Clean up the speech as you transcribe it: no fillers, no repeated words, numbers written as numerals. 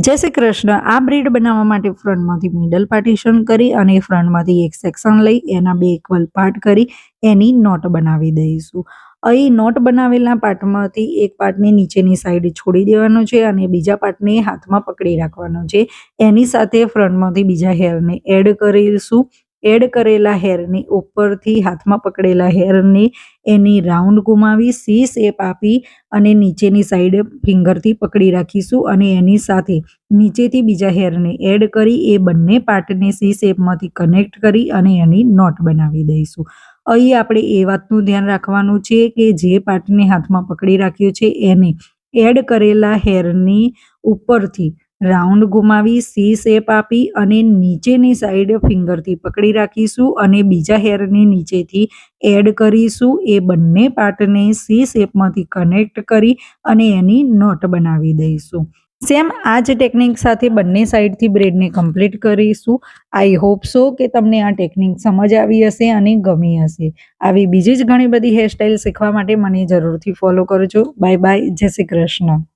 જય શ્રી કૃષ્ણ। આ બ્રેડ બનાવવા માટે ફ્રન્ટમાંથી મિડલ પાર્ટીશન કરી અને ફ્રન્ટમાંથી એક સેક્શન લઈ એના બે ઇક્વલ પાર્ટ કરી એની નોટ બનાવી દઈશું। અહીં નોટ બનાવેલા પાર્ટમાંથી એક પાર્ટને નીચેની સાઈડ છોડી દેવાનો છે અને બીજા પાર્ટને હાથમાં પકડી રાખવાનો છે। એની સાથે ફ્રન્ટમાંથી બીજા હેરને એડ કરીશું। એડ કરેલા હેરની ઉપરથી હાથમાં પકડેલા હેરને એની રાઉન્ડ ઘુમાવી સી શેપ આપી અને નીચેની સાઈડ ફિંગરથી પકડી રાખીશું અને એની સાથે નીચેથી બીજા હેરને એડ કરી એ બંને પાર્ટને સી શેપમાંથી કનેક્ટ કરી અને એની નોટ બનાવી દઈશું। અહીં આપણે એ વાતનું ધ્યાન રાખવાનું છે કે જે પાર્ટને હાથમાં પકડી રાખ્યો છે એને એડ કરેલા હેરની ઉપરથી રાઉન્ડ ઘુમાવી સી શેપ આપી અને નીચેની સાઈડ ફિંગરથી પકડી રાખીશું અને બીજા હેરને નીચેથી એડ કરીશું। એ બંને પાર્ટને સી શેપમાંથી કનેક્ટ કરી અને એની નોટ બનાવી દઈશું। સેમ આ જ ટેકનિક સાથે બંને સાઈડથી બ્રેડને કમ્પ્લીટ કરીશું। આઈ હોપ સો કે તમને આ ટેકનિક સમજ આવી હશે અને ગમી હશે। આવી બીજી જ ઘણી બધી હેરસ્ટાઈલ શીખવા માટે મને જરૂરથી ફોલો કરજો। બાય બાય, જય શ્રી કૃષ્ણ।